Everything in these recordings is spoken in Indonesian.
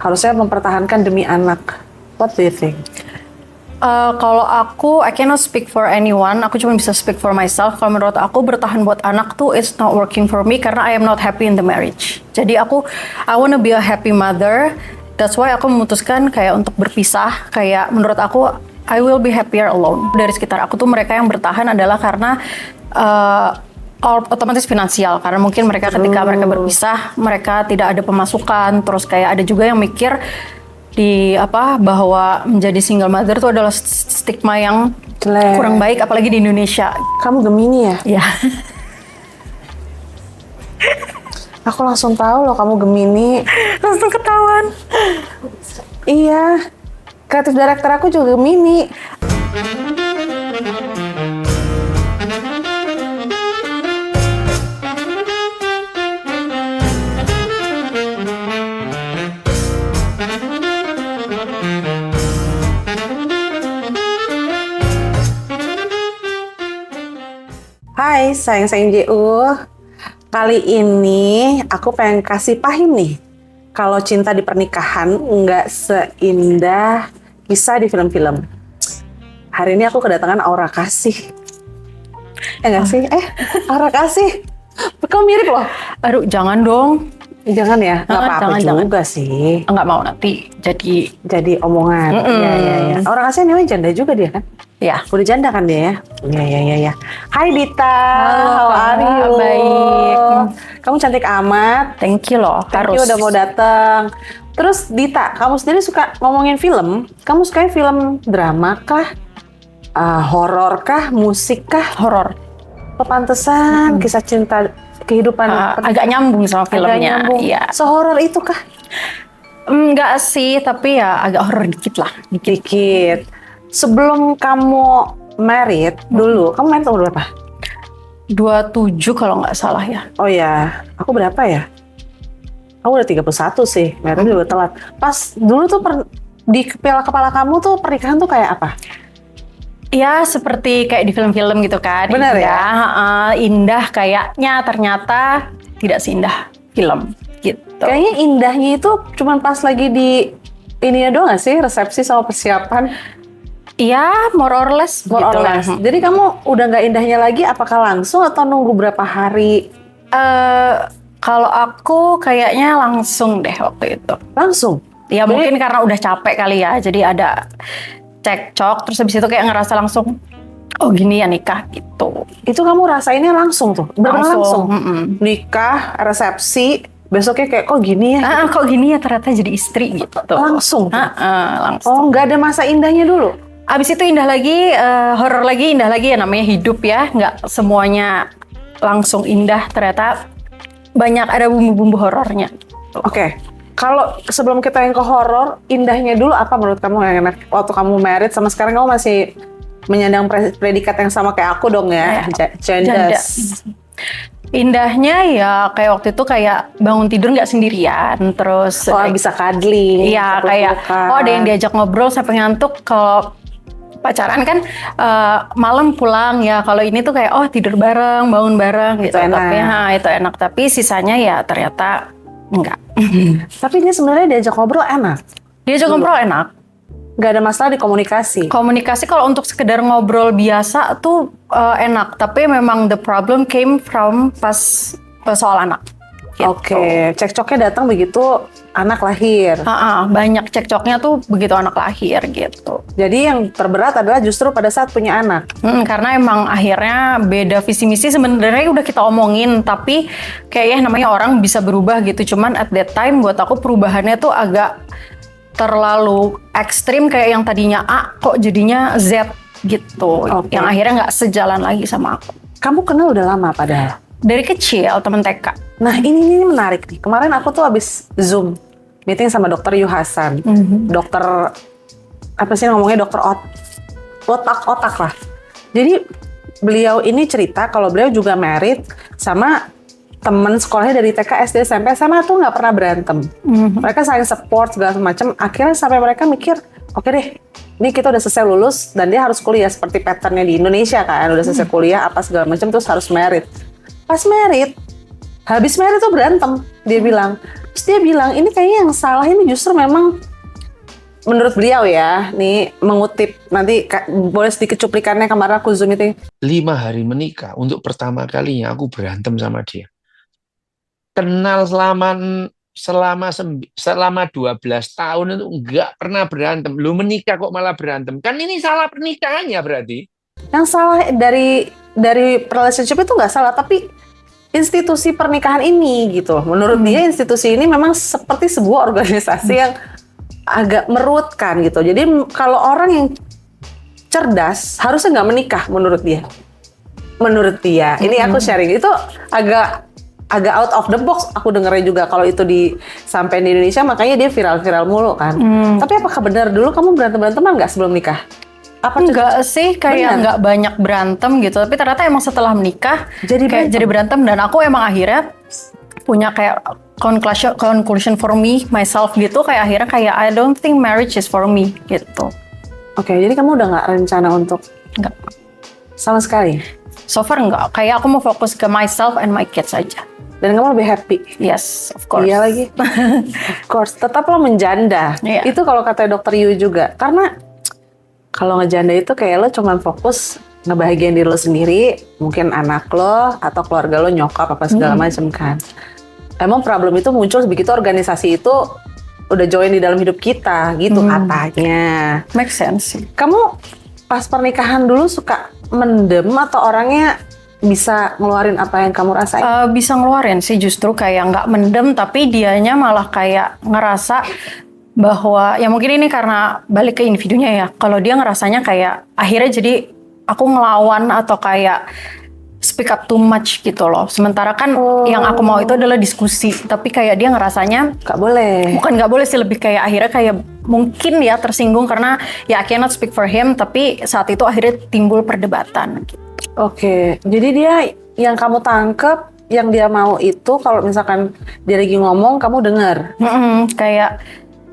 harusnya mempertahankan demi anak. What do you think? Kalau aku, I cannot speak for anyone. Aku cuma bisa speak for myself. Kalau menurut aku bertahan buat anak tuh it's not working for me karena I am not happy in the marriage. Jadi I wanna be a happy mother. That's why aku memutuskan kayak untuk berpisah. Kayak menurut aku I will be happier alone. Dari sekitar aku tuh mereka yang bertahan adalah karena otomatis finansial, karena mungkin mereka ketika mereka berpisah mereka tidak ada pemasukan, terus kayak ada juga yang mikir bahwa menjadi single mother itu adalah stigma yang kurang baik, apalagi di Indonesia. Kamu Gemini ya? Iya. Aku langsung tahu loh kamu Gemini. Langsung ketahuan. Iya, kreatif director aku juga Gemini. Hai, sayang-sayang JU. Kali ini aku pengen kasih paham nih. Kalau cinta di pernikahan nggak seindah kisah di film-film. Hari ini aku kedatangan Aura Kasih. Nggak sih? Aura Kasih. Kau mirip loh. Aduh, jangan dong. Jangan ya, nggak apa-apa juga sih. Nggak mau nanti jadi omongan. Iya. Aura Kasih namanya janda juga dia kan? Ya. Udah janda kan dia ya? Iya. Hai Dita. Halo, how are you? Baik. Kamu cantik amat. Thank you loh. Thank you udah mau datang. Terus Dita, kamu sendiri suka ngomongin film? Kamu sukanya film drama kah? Horor kah? Musik kah? Horor. Pantesan kisah cinta kehidupan agak nyambung sama filmnya. Iya. Sehoror itu kah? Enggak sih, tapi ya agak horor dikit lah. Dikit. Sebelum kamu married dulu, kamu married umur berapa? 27 kalau nggak salah ya. Oh ya, aku berapa ya? Aku udah 31 sih, married juga telat. Pas dulu tuh di kepala kamu tuh pernikahan tuh kayak apa? Ya seperti kayak di film-film gitu kan. Benar ya? Indah kayaknya, ternyata tidak seindah film gitu. Kayaknya indahnya itu cuman pas lagi di ininya doang gak sih? Resepsi sama persiapan? Iya, more or less. Jadi kamu udah nggak indahnya lagi, apakah langsung atau nunggu berapa hari? Kalau aku kayaknya langsung deh waktu itu. Langsung? Ya mungkin karena udah capek kali ya, jadi ada cekcok, terus habis itu kayak ngerasa langsung, oh gini ya nikah gitu. Itu kamu rasainnya langsung tuh? Langsung? Nikah, resepsi, besoknya kayak kok gini ya? Kok gini ya ternyata jadi istri gitu. Langsung? Langsung. Oh nggak ada masa indahnya dulu? Abis itu indah lagi, horor lagi, indah lagi ya, namanya hidup ya. Nggak semuanya langsung indah, ternyata banyak ada bumbu-bumbu horornya. Oke. Kalau sebelum kita yang ke horor, indahnya dulu apa menurut kamu yang enak? Waktu kamu married sama sekarang kamu masih menyandang predikat yang sama kayak aku dong ya? Janda. Indahnya ya kayak waktu itu kayak bangun tidur nggak sendirian, terus bisa cuddling. Iya kayak ada yang diajak ngobrol sampai ngantuk. Kalau pacaran kan malam pulang ya, kalau ini tuh kayak tidur bareng, bangun bareng gitu. Tapi itu enak, tapi sisanya ya ternyata enggak. Tapi dia sebenarnya diajak ngobrol enak. Diajak ngobrol enak. Nggak ada masalah di komunikasi. Komunikasi kalau untuk sekedar ngobrol biasa tuh enak, tapi memang the problem came from pas soal anak. Gitu. Oke, cekcoknya datang begitu anak lahir. Banyak cekcoknya tuh begitu anak lahir gitu. Jadi yang terberat adalah justru pada saat punya anak. Karena emang akhirnya beda visi misi, sebenarnya udah kita omongin, tapi kayaknya namanya orang bisa berubah gitu. Cuman at that time buat aku perubahannya tuh agak terlalu ekstrim, kayak yang tadinya A kok jadinya Z gitu. Yang akhirnya nggak sejalan lagi sama aku. Kamu kenal udah lama padahal? Dari kecil, temen TK. Nah ini menarik nih. Kemarin aku tuh habis Zoom meeting sama Dokter Yu Hasan. Dokter apa sih ngomongnya, dokter otak lah. Jadi beliau ini cerita kalau beliau juga married sama temen sekolahnya dari TK, SD, SMP, SMA tuh nggak pernah berantem. Mereka saling support segala macam. Akhirnya sampai mereka mikir, oke deh, ini kita udah selesai lulus dan dia harus kuliah seperti patternnya di Indonesia kan, udah selesai kuliah apa segala macam terus harus married. Pas married, habis married tuh berantem. Dia bilang, Terus dia bilang ini kayaknya yang salah ini justru memang menurut beliau ya, nih mengutip nanti boleh sedikit cuplikannya kemarin aku Zoom meeting. 5 hari menikah, untuk pertama kalinya aku berantem sama dia. Kenal selama 12 tahun itu nggak pernah berantem. Lu menikah kok malah berantem? Kan ini salah pernikahannya berarti. Yang salah dari relationship itu nggak salah, tapi institusi pernikahan ini gitu. Menurut dia institusi ini memang seperti sebuah organisasi yang agak merutkan gitu. Jadi kalau orang yang cerdas harusnya nggak menikah menurut dia. Menurut dia, ini aku sharing itu agak out of the box. Aku dengernya juga kalau itu sampai di Indonesia, makanya dia viral mulu kan. Tapi apakah benar dulu kamu berantem-beranteman nggak sebelum nikah? Enggak sih, kayak nggak banyak berantem gitu. Tapi ternyata emang setelah menikah jadi berantem, dan aku emang akhirnya punya kayak conclusion for me myself gitu, kayak akhirnya kayak I don't think marriage is for me gitu. Oke, jadi kamu udah nggak rencana untuk nggak sama sekali? So far nggak, kayak aku mau fokus ke myself and my kids aja. Dan kamu lebih happy? Yes, of course. Iya lagi. Of course, tetaplah menjanda. Yeah. Itu kalau kata dokter Yu juga, karena kalau ngejanda itu kayak lo cuman fokus ngebahagiain diri lo sendiri, mungkin anak lo atau keluarga lo, nyokap apa segala macam kan. Emang problem itu muncul begitu organisasi itu udah join di dalam hidup kita gitu katanya. Make sense sih. Kamu pas pernikahan dulu suka mendem atau orangnya bisa ngeluarin apa yang kamu rasain? Bisa ngeluarin sih, justru kayak nggak mendem, tapi dianya malah kayak ngerasa bahwa ya mungkin ini karena balik ke individunya ya. Kalau dia ngerasanya kayak akhirnya jadi aku ngelawan atau kayak speak up too much gitu loh. Sementara kan yang aku mau itu adalah diskusi, tapi kayak dia ngerasanya nggak boleh. Bukan nggak boleh sih, lebih kayak akhirnya kayak mungkin ya tersinggung karena ya I cannot speak for him, tapi saat itu akhirnya timbul perdebatan gitu. Oke, jadi dia yang kamu tangkep, yang dia mau itu kalau misalkan dia lagi ngomong kamu dengar. Kayak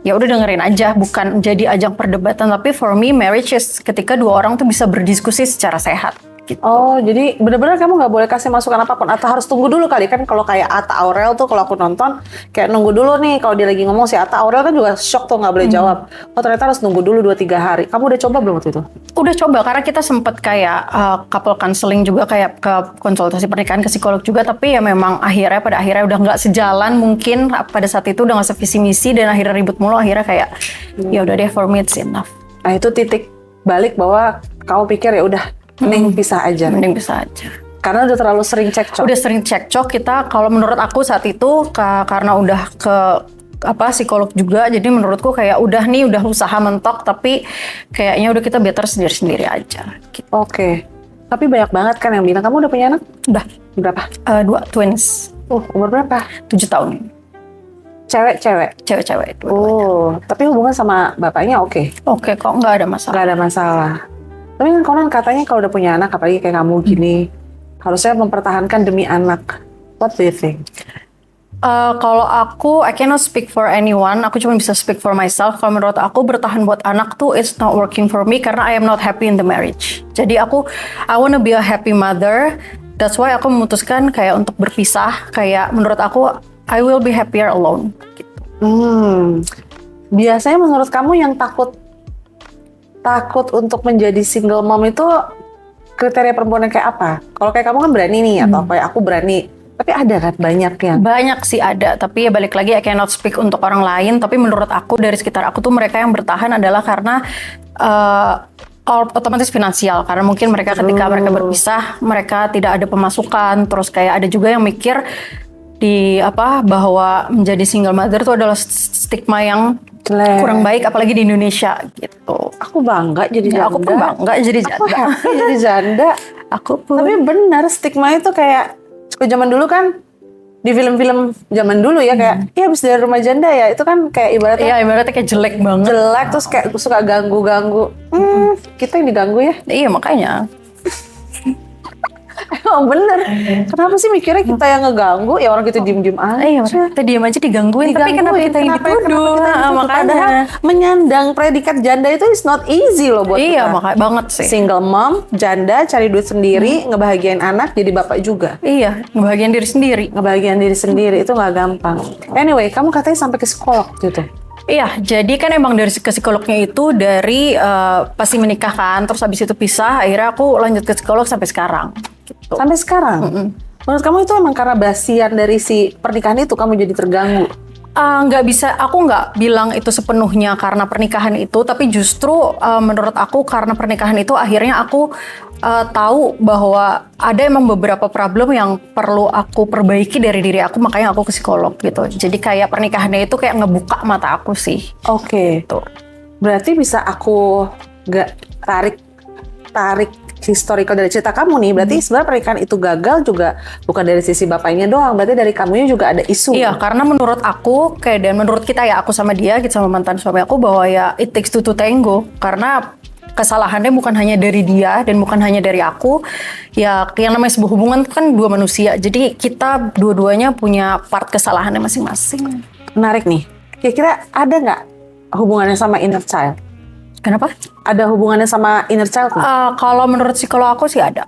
ya udah dengerin aja, bukan jadi ajang perdebatan, tapi for me marriage is ketika dua orang tuh bisa berdiskusi secara sehat. Gitu. Oh, jadi benar-benar kamu nggak boleh kasih masukan apapun atau harus tunggu dulu kali kan? Kalau kayak Atta Aurel tuh kalau aku nonton kayak nunggu dulu nih, kalau dia lagi ngomong si Atta Aurel kan juga shock tuh nggak boleh jawab. Oh ternyata harus nunggu dulu 2-3 hari. Kamu udah coba belum waktu itu? Udah coba, karena kita sempet kayak couple counseling juga, kayak ke konsultasi pernikahan ke psikolog juga, tapi ya memang pada akhirnya udah nggak sejalan, mungkin pada saat itu udah nggak sevisi misi dan akhirnya ribut mulu, akhirnya kayak ya udah deh, for me it's enough. Nah itu titik balik bahwa kamu pikir ya udah mending pisah aja. Mending pisah aja. Karena udah terlalu sering cekcok. Udah sering cekcok kita, kalau menurut aku saat itu karena udah ke psikolog juga, jadi menurutku kayak udah usaha mentok, tapi kayaknya udah kita better sendiri-sendiri aja. Gitu. Oke. Tapi banyak banget kan yang bilang, kamu udah punya anak? Udah. Berapa? 2 twins. Umur berapa? 7 tahun. Cewek-cewek? Cewek-cewek. Tapi hubungan sama bapaknya oke? Oke kok, nggak ada masalah. Nggak ada masalah. Tapi kan konon katanya kalau udah punya anak, apalagi kayak kamu gini, harusnya mempertahankan demi anak. What do you think? Kalau aku, I cannot speak for anyone. Aku cuma bisa speak for myself. Kalau menurut aku, bertahan buat anak tuh it's not working for me karena I am not happy in the marriage. Jadi I wanna be a happy mother. That's why aku memutuskan kayak untuk berpisah. Kayak menurut aku, I will be happier alone. Gitu. Biasanya menurut kamu yang takut untuk menjadi single mom itu kriteria perempuan yang kayak apa? Kalau kayak kamu kan berani nih, atau kayak aku berani. Tapi ada kan banyak yang? Banyak sih ada, tapi ya balik lagi I cannot speak untuk orang lain. Tapi menurut aku, dari sekitar aku tuh mereka yang bertahan adalah karena otomatis finansial. Karena mungkin mereka ketika mereka berpisah, mereka tidak ada pemasukan. Terus kayak ada juga yang mikir bahwa menjadi single mother itu adalah stigma yang kurang baik, apalagi di Indonesia gitu. Aku bangga jadi janda. Aku pun bangga jadi janda. Aku happy jadi janda. Aku pun. Tapi benar, stigma itu kayak zaman dulu kan, di film-film zaman dulu ya, kayak habis dari rumah janda ya, itu kan kayak ibaratnya kayak jelek banget. Jelek, terus kayak suka ganggu-ganggu. Kita yang diganggu ya. Iya makanya. Emang bener. Kenapa sih mikirnya kita yang ngeganggu? Ya orang kita diem-diem aja. Iya, kita diam aja digangguin. Tapi kenapa kita yang dituduh? Makanya. Padahal menyandang predikat janda itu is not easy loh buat Iya, kita. makanya banget sih. Single mom, janda, cari duit sendiri, ngebahagiain anak, jadi bapak juga. Iya, ngebahagiain diri sendiri. Ngebahagiain diri sendiri itu nggak gampang. Anyway, kamu katanya sampai ke psikolog gitu. Iya, jadi kan emang dari ke psikolognya itu dari pasti menikah kan, terus habis itu pisah, akhirnya aku lanjut ke psikolog sampai sekarang. Gitu. Sampai sekarang. Menurut kamu itu emang karena basian dari si pernikahan itu kamu jadi terganggu? Nggak bisa, aku nggak bilang itu sepenuhnya karena pernikahan itu, tapi justru menurut aku karena pernikahan itu akhirnya aku tahu bahwa ada emang beberapa problem yang perlu aku perbaiki dari diri aku, makanya aku ke psikolog gitu. Jadi kayak pernikahannya itu kayak ngebuka mata aku sih. Oke. Tuh. Berarti bisa aku nggak tarik historical dari cerita kamu nih, berarti sebenarnya pernikahan itu gagal juga bukan dari sisi bapaknya doang, berarti dari kamunya juga ada isu. Iya, karena menurut aku kayak dan menurut kita ya, aku sama dia gitu sama mantan suami aku, bahwa ya it takes two to tango, karena kesalahannya bukan hanya dari dia dan bukan hanya dari aku. Ya yang namanya sebuah hubungan kan dua manusia, jadi kita dua-duanya punya part kesalahannya masing-masing. Menarik nih, kira-kira ada nggak hubungannya sama inner child? Kenapa? Ada hubungannya sama inner child nggak? Kalau menurut psikolog aku sih ada.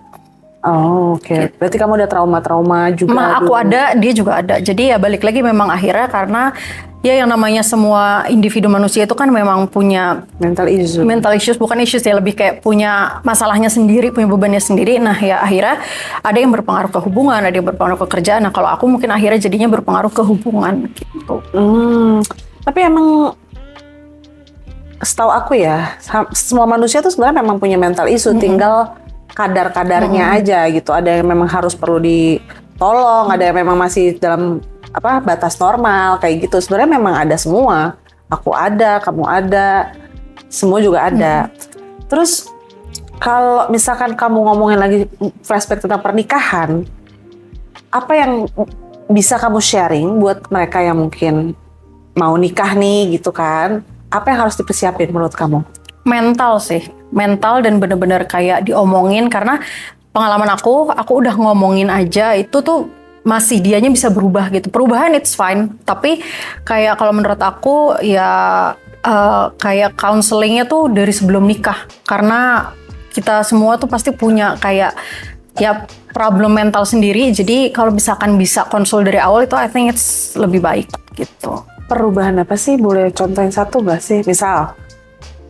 Oh, oke. Berarti kamu ada trauma-trauma juga. Aku ada, dia juga ada. Jadi ya balik lagi memang akhirnya karena ya yang namanya semua individu manusia itu kan memang punya mental issues, bukan issues ya, lebih kayak punya masalahnya sendiri, punya bebannya sendiri. Nah ya akhirnya ada yang berpengaruh ke hubungan, ada yang berpengaruh ke kerjaan. Nah kalau aku mungkin akhirnya jadinya berpengaruh ke hubungan gitu. Tapi emang setahu aku ya, semua manusia tuh sebenarnya memang punya mental issue, tinggal kadar-kadarnya aja gitu. Ada yang memang harus perlu ditolong, ada yang memang masih dalam batas normal kayak gitu. Sebenarnya memang ada semua. Aku ada, kamu ada, semua juga ada. Terus kalau misalkan kamu ngomongin lagi flashback tentang pernikahan, apa yang bisa kamu sharing buat mereka yang mungkin mau nikah nih gitu kan? Apa yang harus dipersiapin menurut kamu? Mental sih, mental dan bener-bener kayak diomongin, karena pengalaman aku udah ngomongin aja itu tuh masih dianya bisa berubah gitu. Perubahan it's fine, tapi kayak kalau menurut aku ya kayak counselingnya tuh dari sebelum nikah, karena kita semua tuh pasti punya kayak ya problem mental sendiri. Jadi kalau misalkan bisa konsul dari awal itu I think it's lebih baik gitu. Perubahan apa sih? Boleh contohin satu nggak sih? Misal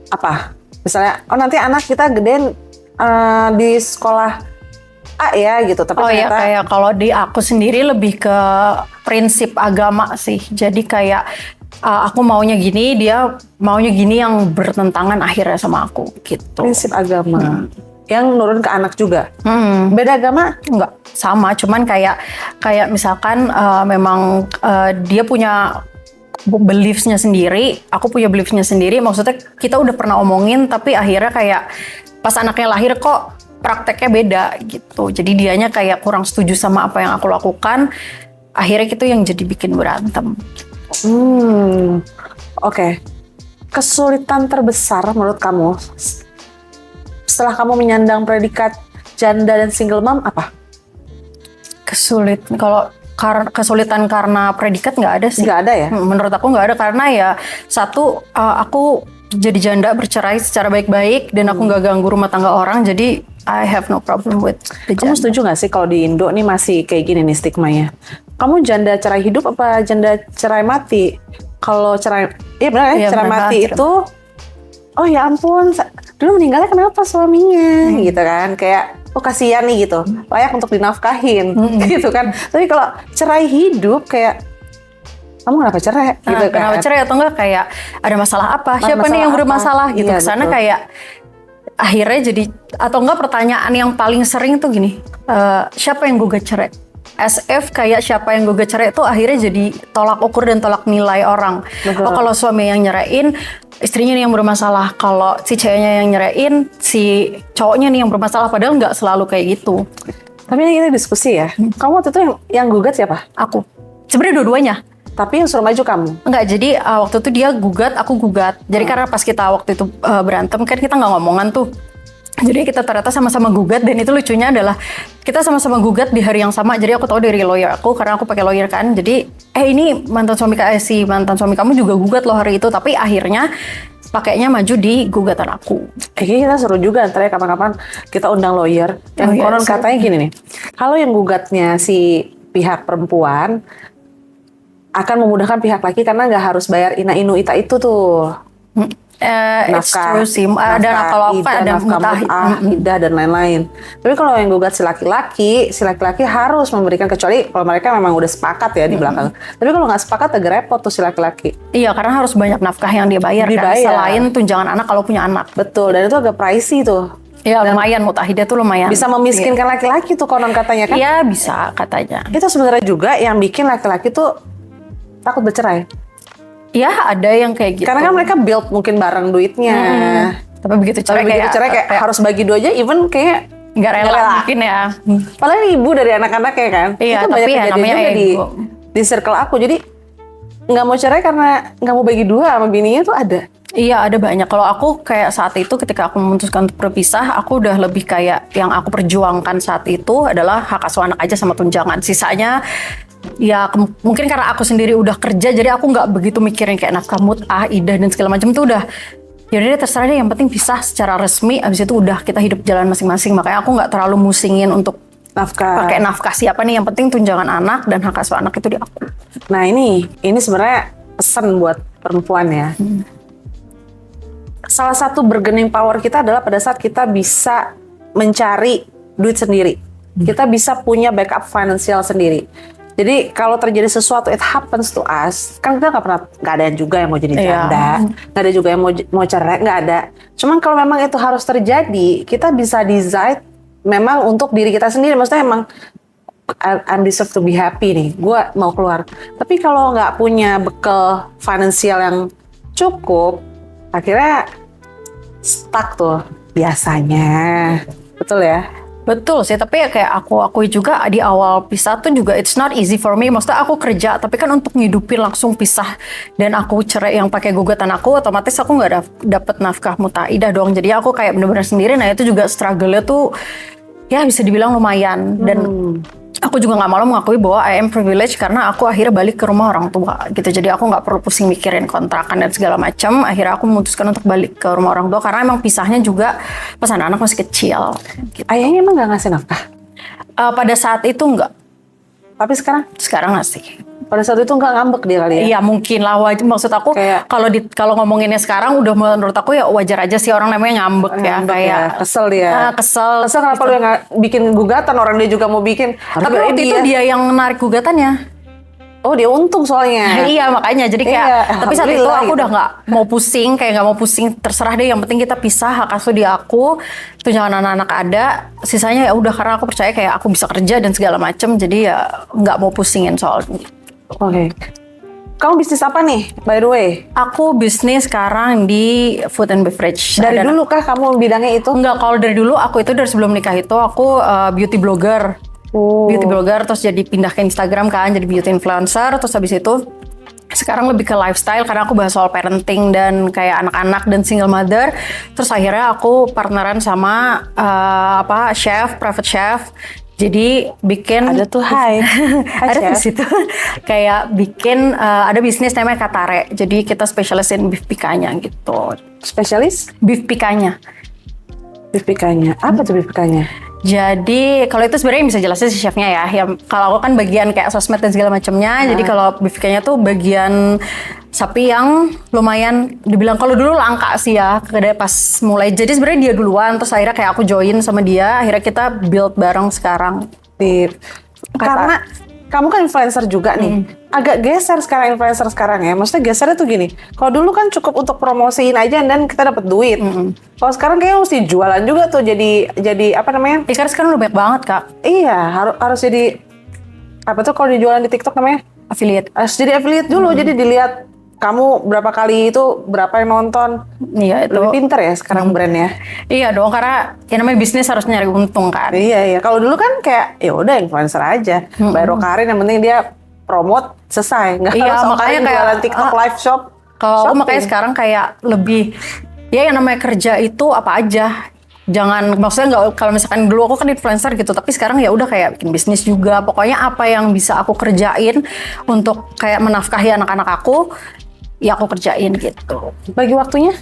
apa? Misalnya, nanti anak kita gedein di sekolah A ya gitu. Tapi ternyata kayak kalau di aku sendiri lebih ke prinsip agama sih. Jadi kayak aku maunya gini, dia maunya gini yang bertentangan akhirnya sama aku gitu. Prinsip agama. Yang nurun ke anak juga. Beda agama? Enggak, sama. Cuman kayak misalkan memang dia punya beliefs-nya sendiri, aku punya beliefs-nya sendiri. Maksudnya kita udah pernah omongin, tapi akhirnya kayak pas anaknya lahir kok prakteknya beda gitu. Jadi dianya kayak kurang setuju sama apa yang aku lakukan. Akhirnya itu yang jadi bikin berantem. Oke. Kesulitan terbesar menurut kamu setelah kamu menyandang predikat janda dan single mom apa? Kesulitan karena predikat nggak ada sih. Nggak ada ya? Menurut aku nggak ada, karena ya satu, aku jadi janda bercerai secara baik-baik dan aku nggak ganggu rumah tangga orang, jadi I have no problem with the janda. Kamu setuju nggak sih kalau di Indo nih masih kayak gini nih stigmanya? Kamu janda cerai hidup apa janda cerai mati? Kalau cerai, iya benar ya, Iya, cerai benar, mati cerai. itu, oh ya ampun, dulu meninggalnya kenapa suaminya, gitu kan? Kayak, oh kasihan nih gitu, layak untuk dinafkahin, gitu kan? Tapi kalau cerai hidup kayak, kamu kenapa cerai? Gitu kan? Kenapa cerai atau enggak kayak ada masalah apa? Siapa Masalah nih yang apa? bermasalah gitu? Iya, Kesana betul. kayak akhirnya jadi, atau enggak pertanyaan yang paling sering tuh gini, siapa yang gugat cerai? SF kayak siapa yang gugat cerai itu akhirnya jadi tolak ukur dan tolak nilai orang. Betul. Oh kalau suami yang nyerain, istrinya nih yang bermasalah. Kalau si ceweknya yang nyerain, si cowoknya nih yang bermasalah. Padahal nggak selalu kayak gitu. Tapi ini kita diskusi ya. Kamu waktu itu yang gugat siapa? Aku. Sebenarnya dua-duanya. Tapi yang suruh maju kamu. Enggak, jadi waktu itu dia gugat, aku gugat. Jadi karena pas kita waktu itu berantem kan kita nggak ngomongan tuh. Jadi kita ternyata sama-sama gugat, dan itu lucunya adalah kita sama-sama gugat di hari yang sama. Jadi aku tahu dari lawyer aku, karena aku pakai lawyer kan. Jadi ini mantan suami kamu juga gugat loh hari itu, tapi akhirnya pakainya maju di gugatan aku. Kayaknya kita seru juga antara kapan-kapan kita undang lawyer. Yang konon katanya gini nih, kalau yang gugatnya si pihak perempuan akan memudahkan pihak laki karena nggak harus bayar ina inu ita itu tuh. It's true sih. Ada kalau apa ada mutah, idah dan lain-lain. Tapi kalau yang gugat si laki-laki harus memberikan, kecuali kalau mereka memang udah sepakat ya di belakang. Tapi kalau nggak sepakat agak repot tuh si laki-laki. Iya, karena harus banyak nafkah yang dia bayar kan, selain tunjangan anak kalau punya anak. Betul, dan itu agak pricey tuh. Ya lumayan, mutahidah tuh lumayan. Bisa memiskinkan laki-laki tuh konon katanya kan? Iya bisa katanya. Itu sebenarnya juga yang bikin laki-laki tuh takut bercerai. Ya ada yang kayak gitu. Karena kan mereka build mungkin bareng duitnya. Tapi begitu cerai kayak harus bagi dua aja, even kayak nggak rela mungkin ya. Padahal ibu dari anak-anaknya kan. Iya, itu tapi banyak ya namanya juga di circle aku. Jadi nggak mau cerai karena nggak mau bagi dua sama bininya tuh ada. Iya ada banyak. Kalau aku kayak saat itu ketika aku memutuskan untuk berpisah, aku udah lebih kayak yang aku perjuangkan saat itu adalah hak asuh anak aja sama tunjangan. Sisanya ya mungkin karena aku sendiri udah kerja, jadi aku nggak begitu mikirin kayak nafkah mut'ah, idah dan segala macam tuh udah. Yaudah deh terserah deh, yang penting pisah secara resmi. Abis itu udah kita hidup jalan masing-masing. Makanya aku nggak terlalu musingin untuk pakai nafkah siapa nih. Yang penting tunjangan anak dan hak asuh anak itu di aku. Nah ini sebenarnya pesan buat perempuan ya. Salah satu bargaining power kita adalah pada saat kita bisa mencari duit sendiri. Kita bisa punya backup finansial sendiri. Jadi kalau terjadi sesuatu, it happens to us, kan kita nggak ada juga yang mau jadi janda, nggak ada juga yang mau cerai, nggak ada. Cuman kalau memang itu harus terjadi, kita bisa decide memang untuk diri kita sendiri. Maksudnya emang I'm deserve to be happy nih, gue mau keluar. Tapi kalau nggak punya bekal finansial yang cukup, akhirnya stuck tuh biasanya, betul ya? Betul sih, tapi ya kayak aku akui juga di awal pisah tuh juga it's not easy for me. Maksudnya aku kerja, tapi kan untuk ngidupin langsung pisah dan aku cerai yang pakai gugatan aku, otomatis aku nggak dapet nafkah mutaidah dong. Jadi aku kayak bener-bener sendiri. Nah itu juga struggle-nya tuh ya bisa dibilang lumayan. Dan aku juga nggak malu mengakui bahwa I am privileged karena aku akhirnya balik ke rumah orang tua gitu. Jadi aku nggak perlu pusing mikirin kontrakan dan segala macam. Akhirnya aku memutuskan untuk balik ke rumah orang tua karena emang pisahnya juga pas anak masih kecil. Gitu. Ayahnya emang nggak ngasih nafkah? Pada saat itu nggak. Tapi sekarang? Sekarang ngasih. Pada saat itu nggak ngambek dia kali ya? Iya mungkin lah, maksud aku kalau ngomonginnya sekarang udah menurut aku ya wajar aja sih orang namanya ngambek ya, kayak kesel dia. Kesel kenapa lu yang nggak bikin gugatan, orang dia juga mau bikin. Tapi waktu itu dia yang menarik gugatannya. Oh dia untung soalnya. Iya makanya jadi kayak tapi saat itu aku udah nggak mau pusing, terserah deh, yang penting kita pisah, hak asuh di aku, tunjangan anak-anak ada, sisanya ya udah karena aku percaya kayak aku bisa kerja dan segala macem, jadi ya nggak mau pusingin soal ini. Oke. Kamu bisnis apa nih, by the way? Aku bisnis sekarang di food and beverage. Dari dulu kah kamu bidangnya itu? Enggak, kalau dari dulu aku itu dari sebelum nikah itu aku beauty blogger. Beauty blogger, terus jadi pindah ke Instagram kan, jadi beauty influencer, terus habis itu sekarang lebih ke lifestyle karena aku bahas soal parenting dan kayak anak-anak dan single mother. Terus akhirnya aku partneran sama private chef. Jadi bikin ada tuh ada di situ kayak bikin ada bisnis namanya Katare. Jadi kita spesialisin beef pikanya gitu. Spesialis beef pikanya. Beef pikanya. Apa tuh beef pikanya? Jadi kalau itu sebenarnya bisa jelasin si chefnya ya. Kalau aku kan bagian kayak sosmed dan segala macamnya. Jadi kalau beef pikanya tuh bagian sapi yang lumayan dibilang kalau dulu langka sih ya pas mulai. Jadi sebenarnya dia duluan, terus akhirnya kayak aku join sama dia. Akhirnya kita build bareng sekarang. Karena kamu kan influencer juga nih. Agak geser sekarang influencer sekarang ya. Maksudnya gesernya tuh gini. Kalau dulu kan cukup untuk promosiin aja dan kita dapat duit. Kalau sekarang kayaknya mesti jualan juga tuh, jadi apa namanya? Sekarang udah banyak banget Kak. Iya, harus jadi apa tuh kalau dijualan di TikTok namanya? Affiliate. Harus jadi affiliate dulu. Jadi dilihat kamu berapa kali itu, berapa yang nonton. Iya, itu. Lebih pinter ya sekarang brandnya. Iya dong, karena ya namanya bisnis harus nyari untung kan. Iya. Kalau dulu kan kayak ya udah influencer aja. Bayar Karin, yang penting dia promote selesai. Nggak harus makanya kayak jualan TikTok live shop. Kalau aku makanya sekarang kayak lebih ya yang namanya kerja itu apa aja jangan, maksudnya nggak, kalau misalkan dulu aku kan influencer gitu, tapi sekarang ya udah kayak bikin bisnis juga. Pokoknya apa yang bisa aku kerjain untuk kayak menafkahi anak-anak aku, ya aku kerjain gitu. Bagi waktunya?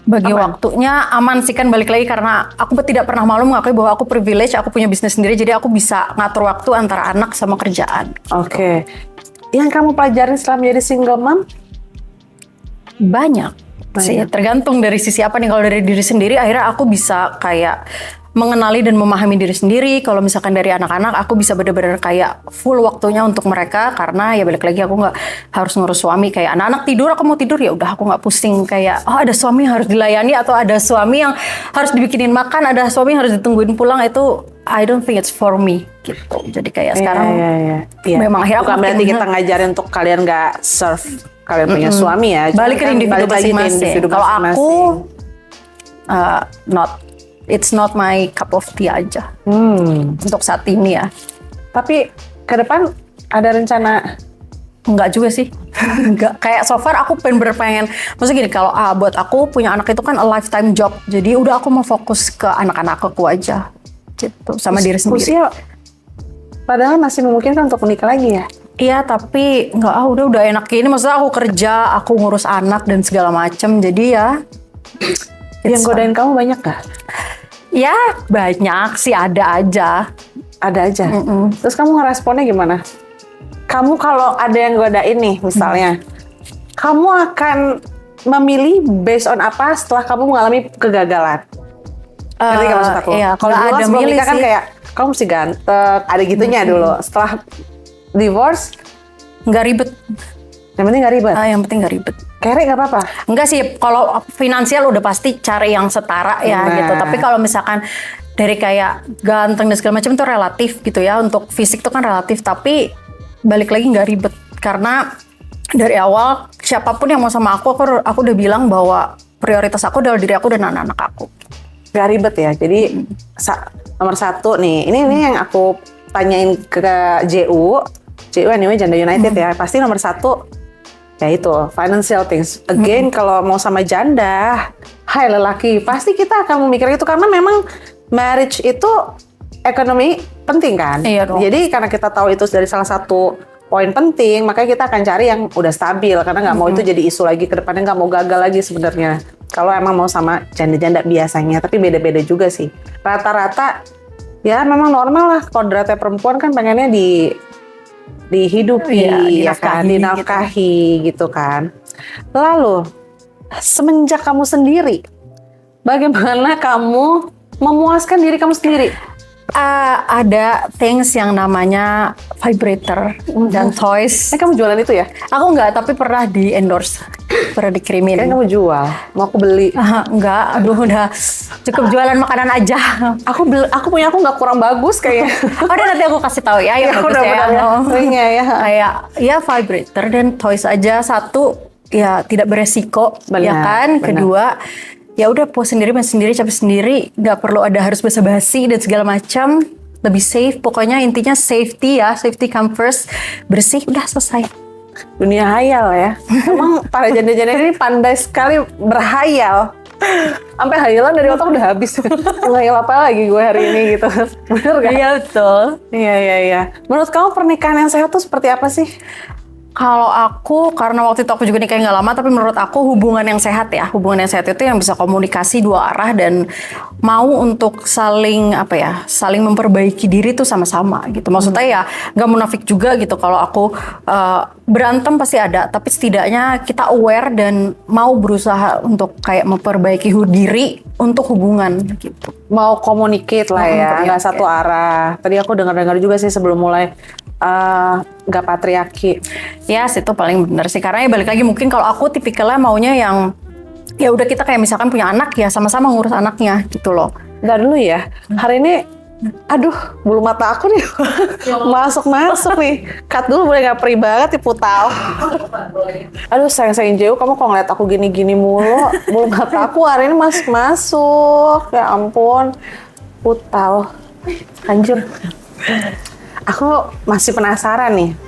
Bagi Apa? waktunya aman sih, kan balik lagi karena aku tidak pernah malu mengakui bahwa aku privilege, aku punya bisnis sendiri, jadi aku bisa ngatur waktu antara anak sama kerjaan. Oke. Yang kamu pelajarin setelah menjadi single mom? Banyak sih, tergantung dari sisi apa nih. Kalau dari diri sendiri, akhirnya aku bisa kayak mengenali dan memahami diri sendiri. Kalau misalkan dari anak-anak, aku bisa benar-benar kayak full waktunya untuk mereka, karena ya balik lagi aku nggak harus ngurus suami. Kayak anak-anak tidur, aku mau tidur ya udah, aku nggak pusing kayak oh ada suami yang harus dilayani atau ada suami yang harus dibikinin makan, ada suami yang harus ditungguin pulang. Itu I don't think it's for me gitu. Jadi kayak sekarang Iya. memang akhirnya bukan aku berarti makin- kita ngajarin untuk kalian nggak serve kalian punya suami ya. balik ke Cuman kan individu balik lagi ke masing-masing. individu Kalau aku masing-masing. it's not my cup of tea aja untuk saat ini ya. Tapi ke depan ada rencana? Enggak juga sih. Enggak. Kayak so far aku pengen, maksudnya gini, kalau buat aku punya anak itu kan a lifetime job. Jadi udah aku mau fokus ke anak-anak aku aja. Gitu, sama diri sendiri. Usia padahal masih memungkinkan untuk menikah lagi ya? Iya, tapi enggak, udah enak ini. Maksudnya aku kerja, aku ngurus anak dan segala macem. Jadi ya Yang godain kamu banyak gak? ya banyak sih, ada aja. Ada aja. Terus kamu ngeresponnya gimana? Kamu kalau ada yang godain nih misalnya, kamu akan memilih based on apa setelah kamu mengalami kegagalan? Ngerti gak maksud aku? Iya, Kalau nggak dulu ada sebelum milih nikah kan sih. kayak kamu mesti ganteng, ada gitunya dulu. Setelah divorce, Nggak ribet. yang penting gak ribet. Yang penting nggak ribet. Kere gak apa-apa. Enggak sih, kalau finansial udah pasti cari yang setara ya Nah. gitu. Tapi kalau misalkan dari kayak ganteng dan segala macam itu relatif gitu ya. Untuk fisik tuh kan relatif, tapi balik lagi nggak ribet. Karena dari awal siapapun yang mau sama aku udah bilang bahwa prioritas aku adalah diri aku dan anak-anak aku. Gak ribet ya. Jadi nomor satu nih, ini yang aku tanyain ke JU anyway Janda United ya. Pasti nomor satu ya itu financial things. Again kalau mau sama janda, hai lelaki, pasti kita akan memikirkan itu karena memang marriage itu ekonomi penting kan. Iya dong. Jadi karena kita tahu itu dari salah satu poin penting, makanya kita akan cari yang udah stabil karena nggak mau itu jadi isu lagi ke depannya, nggak mau gagal lagi sebenarnya. Kalau emang mau sama janda-janda biasanya, tapi beda-beda juga sih. Rata-rata ya memang normal lah, kodratnya perempuan kan pengennya dihidupi, Iya, ya kan, dinafkahi dinafkahi gitu kan. Lalu semenjak kamu sendiri, bagaimana kamu memuaskan diri kamu sendiri? Ada things yang namanya vibrator dan toys. Kamu jualan itu ya? Aku nggak, tapi pernah di endorse, pernah dikirimin. Kayaknya kamu jual, mau aku beli. Enggak, aduh udah cukup jualan makanan aja. Aku punya aku nggak kurang bagus kayaknya. Udah nanti aku kasih tahu ya, yang bagus udah ya. punya ya. Kayak ya vibrator dan toys aja. Satu, ya tidak beresiko, Benar, ya kan. benar. Kedua, ya udah puas sendiri, main sendiri, capek sendiri, nggak perlu ada harus basa-basi dan segala macam. Lebih safe, pokoknya intinya safety ya, safety come first, bersih, udah selesai. Dunia hayal ya. Emang para janda-janda ini pandai sekali berhayal. Sampai hayalan dari otak udah habis. Ngayal apa lagi gue hari ini gitu. Bener kan? Iya betul. Iya. Menurut kamu pernikahan yang sehat tuh seperti apa sih? Kalau aku, karena waktu itu aku juga nikahnya nggak lama, tapi menurut aku hubungan yang sehat ya. Hubungan yang sehat itu yang bisa komunikasi dua arah dan mau untuk saling saling memperbaiki diri tuh sama-sama gitu. Maksudnya ya nggak munafik juga gitu. Kalau aku berantem pasti ada, tapi setidaknya kita aware dan mau berusaha untuk kayak memperbaiki diri untuk hubungan gitu. Mau communicate lah ya, nggak satu arah. Tadi aku dengar-dengar juga sih sebelum mulai nggak patriarki. Yes, itu paling benar sih. Karena ya balik lagi, mungkin kalau aku tipikalnya maunya yang ya udah kita kayak misalkan punya anak ya sama-sama ngurus anaknya gitu loh. Nggak dulu ya. Hari ini, aduh bulu mata aku nih masuk nih. Cut dulu boleh nggak, perih banget nih Putal. Aduh sayang jauh, kamu kok ngeliat aku gini-gini mulu. Bulu mata aku hari ini masuk. Ya ampun, Putal. Anjir. Aku masih penasaran nih.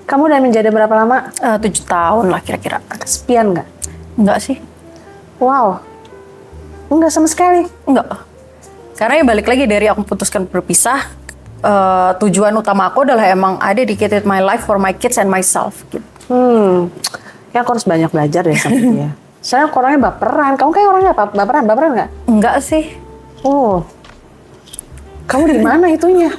Kamu udah menjadi berapa lama? 7 tahun lah kira-kira. Kesepian nggak? Enggak sih. Wow. Enggak sama sekali. Enggak. Karena ya balik lagi dari aku putuskan berpisah, tujuan utama aku adalah emang I dedicated my life for my kids and myself gitu. Ya aku harus banyak belajar deh sama dia. Soalnya aku orangnya baperan. Kamu kayak orangnya apa? Baperan nggak? Enggak sih. Oh, kamu di mana itunya?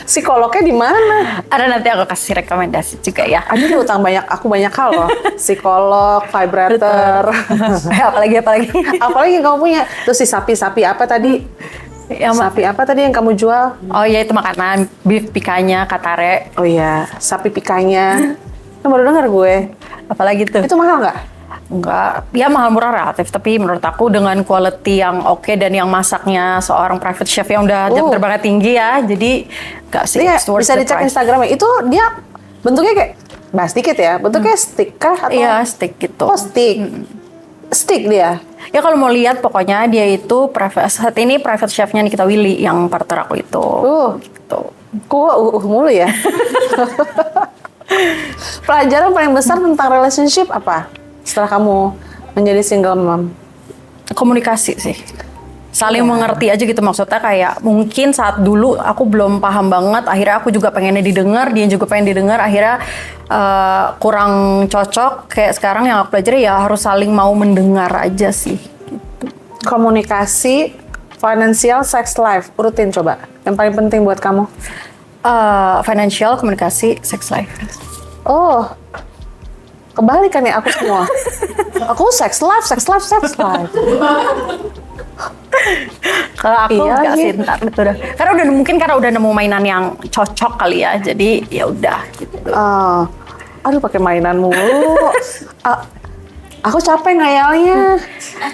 Psikolognya di mana? Ada, nanti aku kasih rekomendasi juga ya. Ada di utang aku banyak hal loh. Psikolog, vibrator. apalagi Apalagi kamu punya. Terus si sapi apa tadi? Sapi apa tadi yang kamu jual? Oh iya, itu makanan beef pikanya katare. Oh iya, sapi pikanya. Baru dengar gue. Apalagi tuh? Itu mahal nggak? Enggak, ya mahal murah relatif, tapi menurut aku dengan quality yang oke dan yang masaknya seorang private chef yang udah jam terbangnya tinggi ya, jadi nggak sih. Iya, bisa dicek Instagramnya. Itu dia bentuknya kayak, bahas dikit ya, bentuknya stick kah? Atau? Iya, stick gitu. Oh, stick. Stick dia? Ya kalau mau lihat pokoknya dia itu saat ini private chefnya Nikita Willy yang partner aku itu. Gitu. Kok mulu ya? Pelajaran paling besar tentang relationship apa? Setelah kamu menjadi single mom? Komunikasi sih. Saling mengerti aja gitu, maksudnya kayak mungkin saat dulu aku belum paham banget, akhirnya aku juga pengennya didengar, dia juga pengen didengar, akhirnya kurang cocok. Kayak sekarang yang aku pelajari ya harus saling mau mendengar aja sih. Gitu. Komunikasi, financial, sex life, urutin coba. Yang paling penting buat kamu? Financial, komunikasi, sex life. Oh, kebalikan ya aku semua. Aku sex life. Kalau aku Iya nggak lagi. sih, ntar itu udah. Karena udah nemu mainan yang cocok kali ya, jadi ya udah gitu. Aduh, pakai mainan mulu. Aku capek ngayalnya.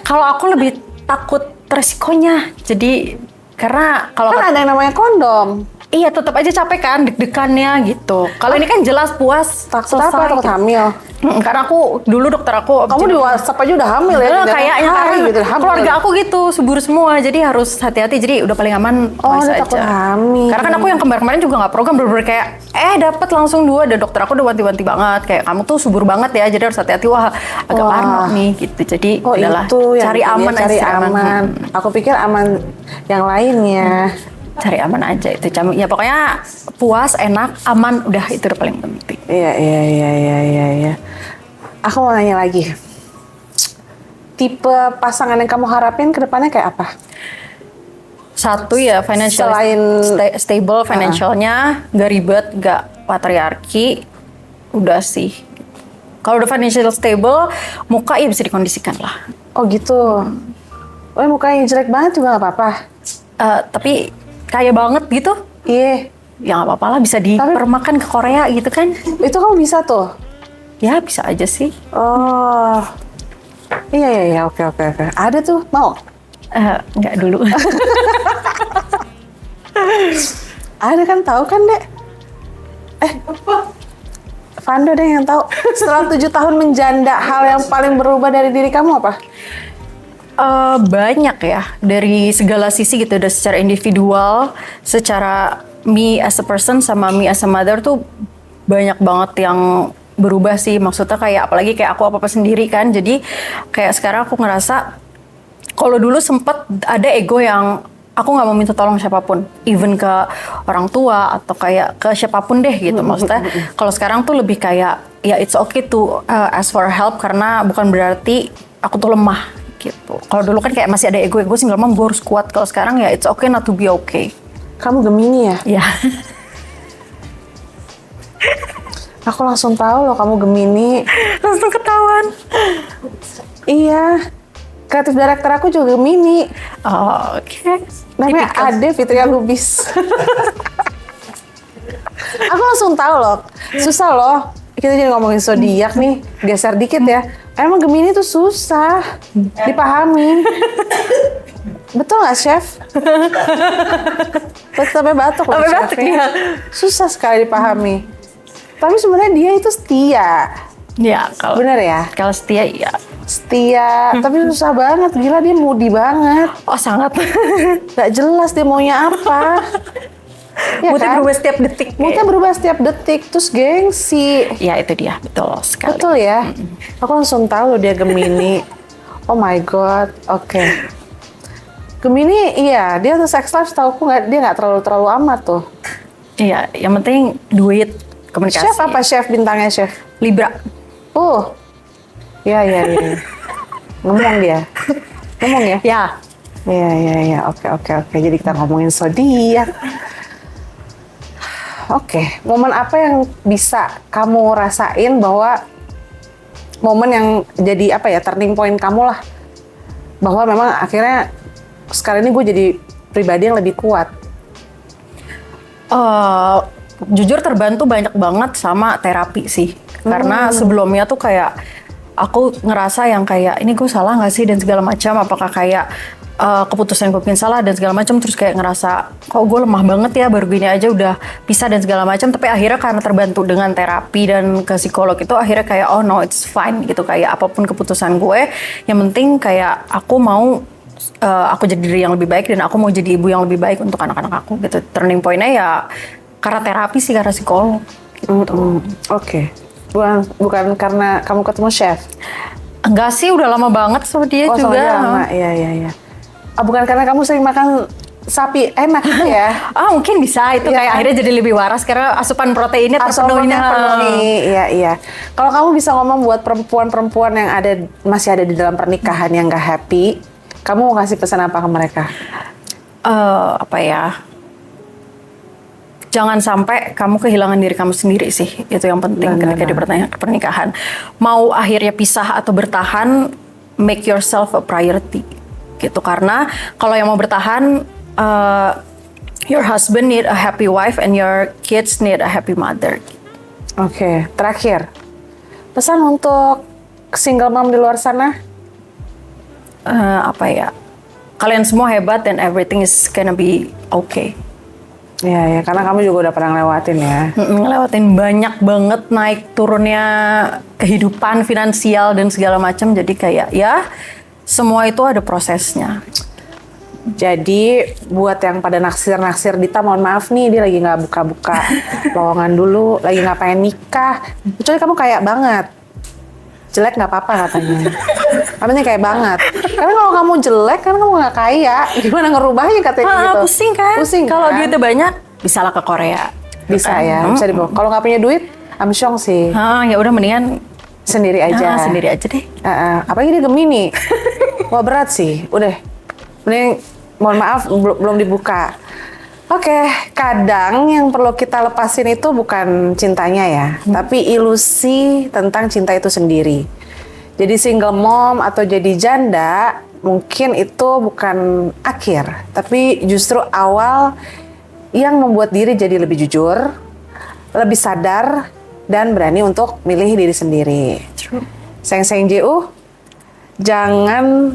Kalau aku lebih takut resikonya, jadi karena kalau Kan ada yang namanya kondom. iya tetap aja capek kan deg-degannya gitu. Kalau ini kan jelas puas, Takut apa? Takut gitu. hamil. Karena aku dulu dokter aku Kamu di WhatsApp aja udah hamil ya? Nah, Tidak kayaknya hari karena gitu, hamil. keluarga aku gitu subur semua, jadi harus hati-hati. Jadi udah paling aman Oh, wise dia takut aja. hamil. Karena kan aku yang kemarin juga nggak program, bener-bener kayak dapat langsung 2. Dan dokter aku udah wanti-wanti banget kayak kamu tuh subur banget ya, jadi harus hati-hati. Wah agak parno nih gitu. Jadi udahlah itu yang cari aman cari aja. aman. Aku pikir aman yang lainnya. Cari aman aja itu. Ya pokoknya puas, enak, aman, udah itu udah paling penting. Iya. Aku mau nanya lagi. Tipe pasangan yang kamu harapin ke depannya kayak apa? Satu ya financial Selain- stable, financialnya nggak ribet, nggak patriarki, udah sih. Kalau udah financial stable, muka ya bisa dikondisikan lah. Oh gitu. Oh, mukanya jelek banget juga nggak apa-apa. Tapi kaya banget gitu, Iya. ya nggak apa-apa lah, bisa dipermakan ke Korea gitu kan? Itu kamu bisa tuh. Ya bisa aja sih. Oh. Iya, oke. Ada tuh, mau? Nggak dulu. Ada kan, tahu kan, Dek? Vando deh yang tahu. Setelah 7 tahun menjanda, hal yang paling berubah dari diri kamu apa? Banyak ya, dari segala sisi gitu, dari secara individual, secara me as a person sama me as a mother tuh banyak banget yang berubah sih. Maksudnya kayak apalagi kayak aku apa-apa sendiri kan, jadi kayak sekarang aku ngerasa kalau dulu sempet ada ego yang aku nggak mau minta tolong siapapun, even ke orang tua atau kayak ke siapapun deh gitu. Maksudnya kalau sekarang tuh lebih kayak ya it's okay to ask for help, karena bukan berarti aku tuh lemah gitu. Kalau dulu kan kayak masih ada ego single mom, gue harus kuat. Kalau sekarang ya it's okay not to be okay. Kamu Gemini ya? Ya. Aku langsung tahu loh kamu Gemini. Langsung ketahuan. Iya. Kreatif director aku juga Gemini. Oh, oke. Namanya Typical. Ade Fitria Lubis. Aku langsung tahu loh. Susah loh. Kita jadi ngomongin zodiak nih. Geser dikit ya. Emang Gemini tuh susah dipahami. Betul nggak, Chef? Sampai batuk loh, Sampai Chef, batuk ya. dia. Susah sekali dipahami. Tapi sebenarnya dia itu setia. Ya, kalau Bener ya? kalau setia iya. Setia, tapi susah banget. Gila, dia moody banget. Oh, sangat. Gak jelas dia maunya apa. Ya Moodnya kan? berubah setiap detik. Moodnya berubah setiap detik, terus gengsi. Ya, itu dia. Betul sekali. Betul ya? Aku langsung tahu loh dia Gemini. Oh my god, oke. Gemini, iya, dia tuh sex life setahu aku dia nggak terlalu amat tuh. Iya, yang penting duit, komunikasi. Chef apa chef bintangnya chef? Libra. Iya. Ngomong dia. Ngomong ya? Ya. Iya. Oke. Jadi kita ngomongin zodiak. Oke, momen apa yang bisa kamu rasain bahwa momen yang jadi apa ya, turning point kamu lah, bahwa memang akhirnya sekarang ini gue jadi pribadi yang lebih kuat? Jujur terbantu banyak banget sama terapi sih. Karena sebelumnya tuh kayak aku ngerasa yang kayak ini gue salah nggak sih dan segala macam, apakah kayak keputusan gue bikin salah dan segala macam, terus kayak ngerasa kok gue lemah banget ya, baru gini aja udah bisa dan segala macam. Tapi akhirnya karena terbantu dengan terapi dan ke psikolog itu, akhirnya kayak oh no, it's fine gitu, kayak apapun keputusan gue, yang penting kayak aku mau aku jadi diri yang lebih baik dan aku mau jadi ibu yang lebih baik untuk anak-anak aku gitu. Turning point-nya ya karena terapi sih, karena psikolog gitu. Oke. Bukan karena kamu ketemu chef? Enggak sih, udah lama banget sama dia Sama juga. dia lama, iya. Bukan karena kamu sering makan sapi enak gitu ya? Mungkin bisa itu kayak akhirnya jadi lebih waras karena asupan proteinnya terpenuhi. Iya. Kalau kamu bisa ngomong buat perempuan-perempuan yang masih ada di dalam pernikahan yang gak happy, kamu mau kasih pesan apa ke mereka? Jangan sampai kamu kehilangan diri kamu sendiri sih, itu yang penting ketika di pernikahan. Mau akhirnya pisah atau bertahan, make yourself a priority gitu. Karena kalau yang mau bertahan, your husband need a happy wife and your kids need a happy mother. Oke, terakhir pesan untuk single mom di luar sana? Kalian semua hebat and everything is gonna be okay. Iya, karena kamu juga udah pernah ngelewatin ya. Ngelewatin banyak banget naik turunnya kehidupan finansial dan segala macam. Jadi kayak ya semua itu ada prosesnya. Jadi buat yang pada naksir Dita, mohon maaf nih, dia lagi nggak buka-buka lowongan dulu, lagi nggak pengen nikah. Kecuali kamu kaya banget. Jelek nggak apa-apa katanya. Katanya kayak banget. Karena kalau kamu jelek, karena kamu nggak kaya, gimana ngerubahnya katanya gitu. Pusing kan? Kalau duitnya banyak, bisalah ke Korea. Bisa ya, bisa dibawa. Kalau nggak punya duit, amsyong sih. Ya udah mendingan sendiri aja. Sendiri aja deh. Apalagi dia Gemini. Wah berat sih. Udah. Mending, mohon maaf, belum dibuka. Oke, kadang yang perlu kita lepasin itu bukan cintanya ya, tapi ilusi tentang cinta itu sendiri. Jadi single mom atau jadi janda, mungkin itu bukan akhir, tapi justru awal yang membuat diri jadi lebih jujur, lebih sadar, dan berani untuk milih diri sendiri. True. Seng Jiu, jangan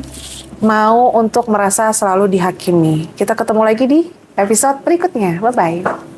mau untuk merasa selalu dihakimi. Kita ketemu lagi di episode berikutnya. Bye-bye.